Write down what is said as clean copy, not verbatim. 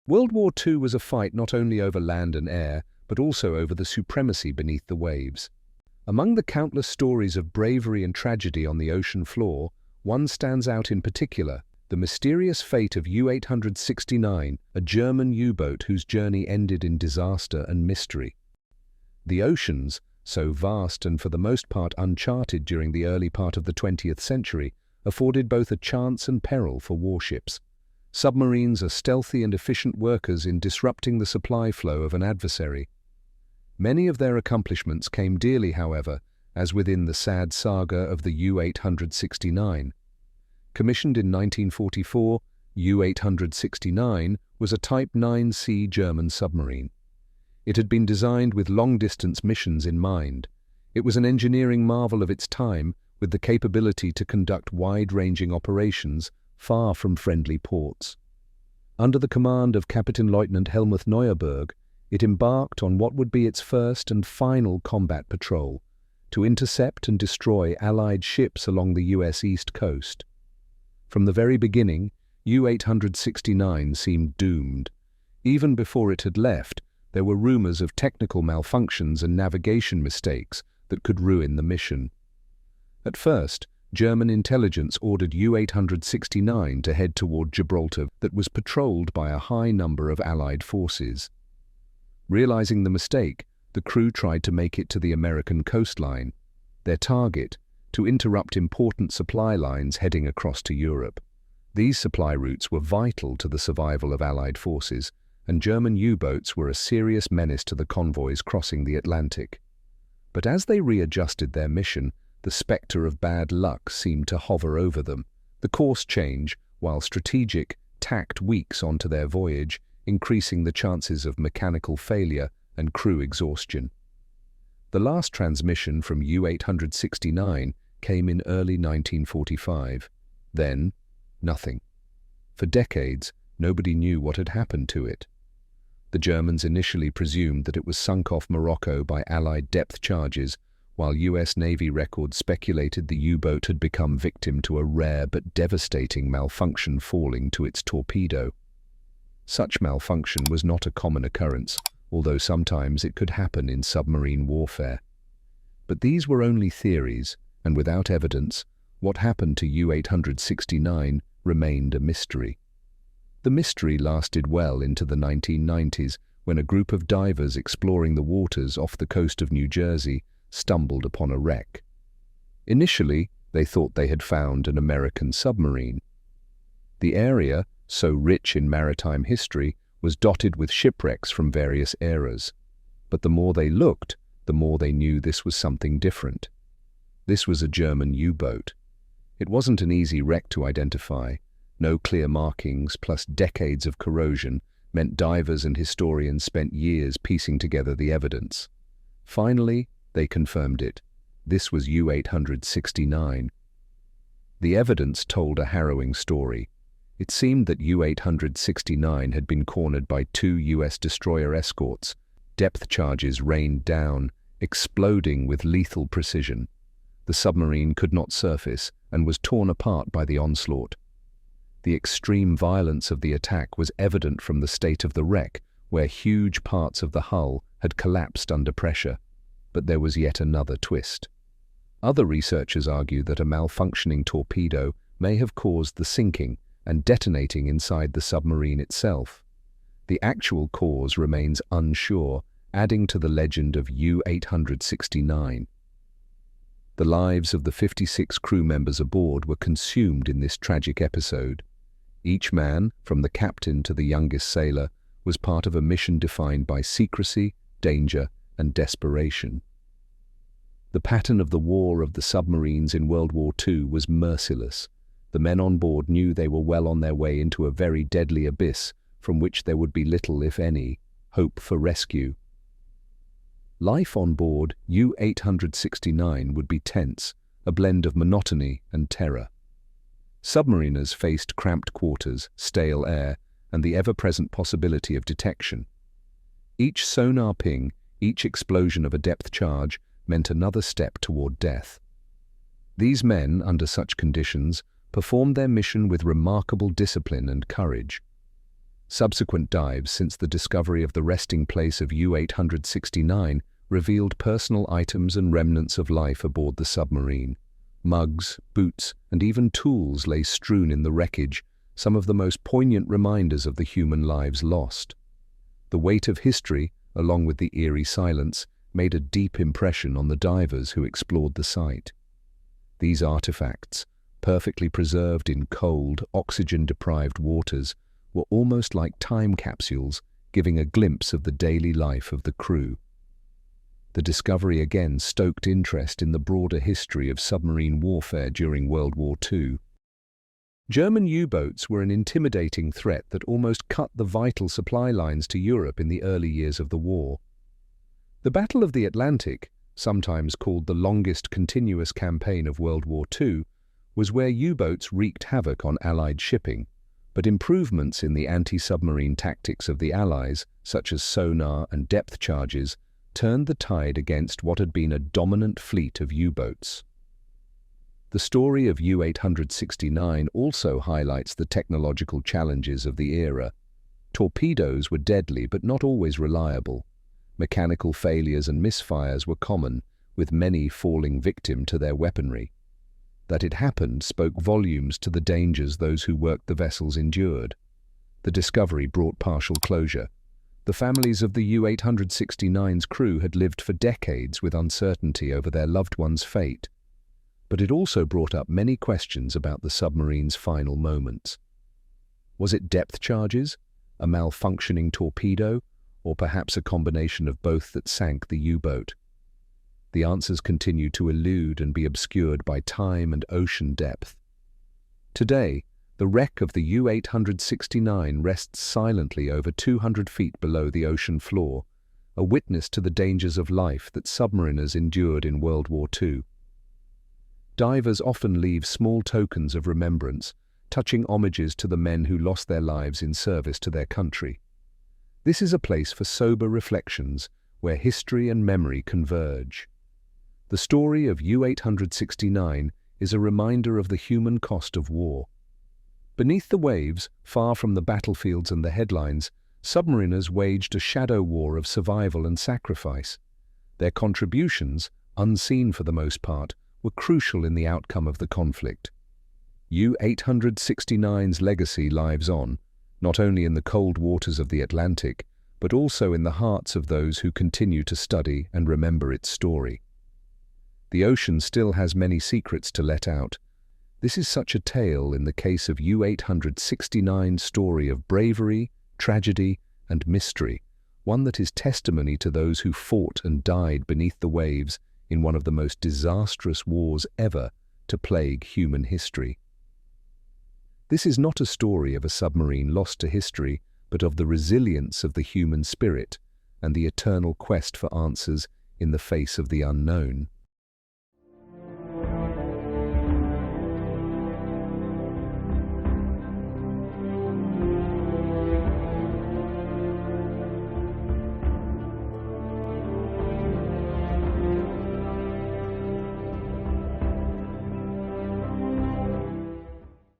World War II was a fight not only over land and air, but also over the supremacy beneath the waves. Among the countless stories of bravery and tragedy on the ocean floor, one stands out in particular: the mysterious fate of U-869, a German U-boat whose journey ended in disaster and mystery. The oceans, so vast and for the most part uncharted during the early part of the 20th century, afforded both a chance and peril for warships. Submarines are stealthy and efficient workers in disrupting the supply flow of an adversary. Many of their accomplishments came dearly, however, as within the sad saga of the U-869. Commissioned in 1944, U-869 was a Type 9C German submarine. It had been designed with long-distance missions in mind. It was an engineering marvel of its time, with the capability to conduct wide-ranging operations far from friendly ports. Under the command of Captain Lieutenant Helmuth Neuerberg, it embarked on what would be its first and final combat patrol, to intercept and destroy Allied ships along the U.S. East Coast. From the very beginning, U-869 seemed doomed. Even before it had left, there were rumors of technical malfunctions and navigation mistakes that could ruin the mission. At first, German intelligence ordered U-869 to head toward Gibraltar that was patrolled by a high number of Allied forces. Realizing the mistake, the crew tried to make it to the American coastline, their target, to interrupt important supply lines heading across to Europe. These supply routes were vital to the survival of Allied forces, and German U-boats were a serious menace to the convoys crossing the Atlantic. But as they readjusted their mission, the specter of bad luck seemed to hover over them. The course change, while strategic, tacked weeks onto their voyage, increasing the chances of mechanical failure and crew exhaustion. The last transmission from U-869 came in early 1945. Then, nothing. For decades, nobody knew what had happened to it. The Germans initially presumed that it was sunk off Morocco by Allied depth charges, while U.S. Navy records speculated the U-boat had become victim to a rare but devastating malfunction falling to its torpedo. Such malfunction was not a common occurrence, although sometimes it could happen in submarine warfare. But these were only theories, and without evidence, what happened to U-869 remained a mystery. The mystery lasted well into the 1990s, when a group of divers exploring the waters off the coast of New Jersey stumbled upon a wreck. Initially, they thought they had found an American submarine. The area, so rich in maritime history, was dotted with shipwrecks from various eras. But the more they looked, the more they knew this was something different. This was a German U-boat. It wasn't an easy wreck to identify. No clear markings, plus decades of corrosion, meant divers and historians spent years piecing together the evidence. Finally, they confirmed it. This was U-869. The evidence told a harrowing story. It seemed that U-869 had been cornered by two U.S. destroyer escorts. Depth charges rained down, exploding with lethal precision. The submarine could not surface and was torn apart by the onslaught. The extreme violence of the attack was evident from the state of the wreck, where huge parts of the hull had collapsed under pressure. But there was yet another twist. Other researchers argue that a malfunctioning torpedo may have caused the sinking and detonating inside the submarine itself. The actual cause remains unsure, adding to the legend of U-869. The lives of the 56 crew members aboard were consumed in this tragic episode. Each man, from the captain to the youngest sailor, was part of a mission defined by secrecy, danger, and desperation. The pattern of the war of the submarines in World War II was merciless. The men on board knew they were well on their way into a very deadly abyss from which there would be little, if any, hope for rescue. Life on board U-869 would be tense, a blend of monotony and terror. Submariners faced cramped quarters, stale air, and the ever-present possibility of detection. Each sonar ping, each explosion of a depth charge, meant another step toward death. These men, under such conditions, performed their mission with remarkable discipline and courage. Subsequent dives since the discovery of the resting place of U-869 revealed personal items and remnants of life aboard the submarine. Mugs, boots, and even tools lay strewn in the wreckage, some of the most poignant reminders of the human lives lost. The weight of history, along with the eerie silence, made a deep impression on the divers who explored the site. These artifacts, perfectly preserved in cold, oxygen-deprived waters, were almost like time capsules, giving a glimpse of the daily life of the crew. The discovery again stoked interest in the broader history of submarine warfare during World War II. German U-boats were an intimidating threat that almost cut the vital supply lines to Europe in the early years of the war. The Battle of the Atlantic, sometimes called the longest continuous campaign of World War II, was where U-boats wreaked havoc on Allied shipping, but improvements in the anti-submarine tactics of the Allies, such as sonar and depth charges, turned the tide against what had been a dominant fleet of U-boats. The story of U-869 also highlights the technological challenges of the era. Torpedoes were deadly but not always reliable. Mechanical failures and misfires were common, with many falling victim to their weaponry. That it happened spoke volumes to the dangers those who worked the vessels endured. The discovery brought partial closure. The families of the U-869's crew had lived for decades with uncertainty over their loved one's fate. But it also brought up many questions about the submarine's final moments. Was it depth charges, a malfunctioning torpedo, or perhaps a combination of both that sank the U-boat? The answers continue to elude and be obscured by time and ocean depth. Today, the wreck of the U-869 rests silently over 200 feet below the ocean floor, a witness to the dangers of life that submariners endured in World War II. Divers often leave small tokens of remembrance, touching homages to the men who lost their lives in service to their country. This is a place for sober reflections, where history and memory converge. The story of U-869 is a reminder of the human cost of war. Beneath the waves, far from the battlefields and the headlines, submariners waged a shadow war of survival and sacrifice. Their contributions, unseen for the most part, were crucial in the outcome of the conflict. U-869's legacy lives on, not only in the cold waters of the Atlantic, but also in the hearts of those who continue to study and remember its story. The ocean still has many secrets to let out. This is such a tale in the case of U-869's story of bravery, tragedy, and mystery, one that is testimony to those who fought and died beneath the waves in one of the most disastrous wars ever to plague human history. This is not a story of a submarine lost to history, but of the resilience of the human spirit and the eternal quest for answers in the face of the unknown.